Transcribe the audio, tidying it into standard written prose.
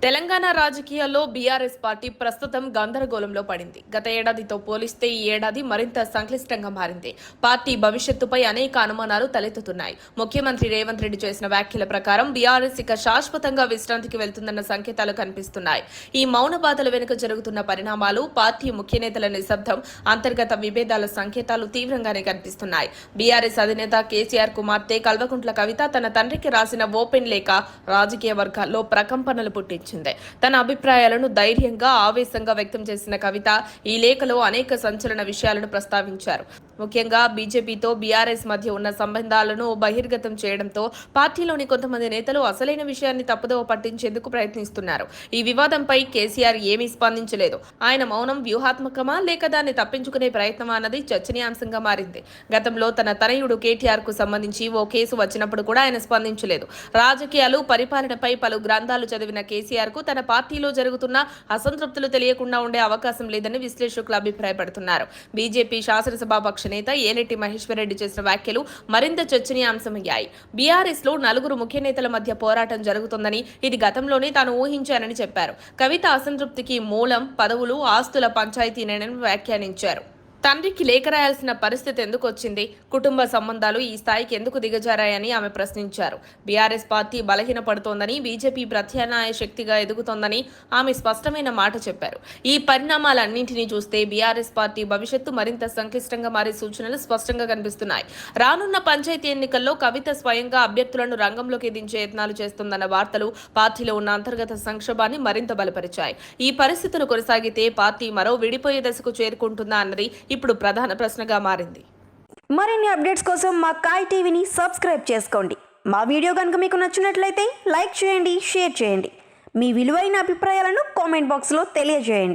తెలంగాణ రాజకీయాల్లో BRS party ప్రస్తుతం గందరగోళంలో పడింది. గత ఏడాదితో పోలిస్తే ఈ ఏడాది మరింత సంక్లిష్టంగా మారింది. పార్టీ భవిష్యత్తుపై అనేక అనుమానాలు తలెత్తుతున్నాయి. ముఖ్యమంత్రి రేవంత్ రెడ్డి చేసిన వ్యాఖ్యల ప్రకారం బీఆర్ఎస్ ఇక శాశ్వతంగా విశ్రాంతికి వెళ్తుందన్న సంకేతాలు కనిపిస్తున్నాయి. ఈ మౌన బాధల వెనుక జరుగుతున్న పరిణామాలు, పార్టీ ముఖ్య నేతల నిశ్శబ్దం, అంతర్గత విభేదాల సంకేతాలు తీవ్రంగానే కనిపిస్తున్నాయి. బీఆర్ఎస్ అధినేత కేసీఆర్ కుమార్తె కల్వకుంట్ల కవిత తన తండ్రికి రాసిన ఓపెన్ లేఖ రాజకీయ వర్గాల్లో ప్రకంపనలు పుట్టించింది. తన అభిప్రాయాలను ధైర్యంగా, ఆవేశంగా వ్యక్తం చేసిన కవిత ఈ లేఖలో అనేక సంచలన విషయాలను ప్రస్తావించారు. ముఖ్యంగా బీజేపీతో బీఆర్ఎస్ మధ్య ఉన్న సంబంధాలను బహిర్గతం చేయడంతో పార్టీలోని కొంతమంది నేతలు అసలైన విషయాన్ని తప్పుదోవ పట్టించేందుకు ప్రయత్నిస్తున్నారు. ఈ వివాదంపై కేసీఆర్ ఏమీ స్పందించలేదు. ఆయన మౌనం వ్యూహాత్మకమా లేక దాన్ని తప్పించుకునే ప్రయత్నమా అన్నది చర్చనీయాంశంగా మారింది. గతంలో తన తనయుడు కేటీఆర్ కు సంబంధించి ఓ కేసు వచ్చినప్పుడు కూడా ఆయన స్పందించలేదు. రాజకీయాలు, పరిపాలనపై పలు గ్రంథాలు చదివిన కేసీఆర్ కు తన పార్టీలో జరుగుతున్న అసంతృప్తులు తెలియకుండా ఉండే అవకాశం లేదని విశ్లేషకులు అభిప్రాయపడుతున్నారు. బీజేపీ శాసనసభాపక్ష నేత ఏలేటి మహేశ్వర్ రెడ్డి చేసిన వ్యాఖ్యలు మరింత చర్చనీయాంశమయ్యాయి. బీఆర్ఎస్ లో నలుగురు ముఖ్య నేతల మధ్య పోరాటం జరుగుతుందని, ఇది గతంలోనే తాను ఊహించానని చెప్పారు. కవిత అసంతృప్తికి మూలం పదవులు, ఆస్తుల పంచాయతీనేనని వ్యాఖ్యానించారు. తండ్రికి లేఖ రాయాల్సిన పరిస్థితి ఎందుకు వచ్చింది? కుటుంబ సంబంధాలు ఈ స్థాయికి ఎందుకు దిగజారాయని ఆమె ప్రశ్నించారు. బీఆర్ఎస్ పార్టీ బలహీనపడుతోందని, బీజేపీ ప్రత్యామ్నాయ శక్తిగా ఎదుగుతోందని ఆమె స్పష్టమైన మాట చెప్పారు. ఈ పరిణామాలన్నింటినీ చూస్తే బీఆర్ఎస్ పార్టీ భవిష్యత్తు మరింత సంక్లిష్టంగా మారే సూచనలు స్పష్టంగా కనిపిస్తున్నాయి. రానున్న పంచాయతీ ఎన్నికల్లో కవిత స్వయంగా అభ్యర్థులను రంగంలోకి దించే యత్నాలు చేస్తుందన్న వార్తలు పార్టీలో ఉన్న అంతర్గత సంక్షోభాన్ని మరింత బలపరిచాయి. ఈ పరిస్థితులు కొనసాగితే పార్టీ మరో విడిపోయే దశకు చేరుకుంటుందా అన్నది ఇప్పుడు ప్రధాన ప్రశ్నగా మారింది. మరిన్ని అప్డేట్స్ కోసం మా కాయ్ టీవీని సబ్స్క్రైబ్ చేసుకోండి. మా వీడియో కనుక మీకు నచ్చినట్లయితే లైక్ చేయండి, షేర్ చేయండి. మీ విలువైన అభిప్రాయాలను కామెంట్ బాక్స్లో తెలియజేయండి.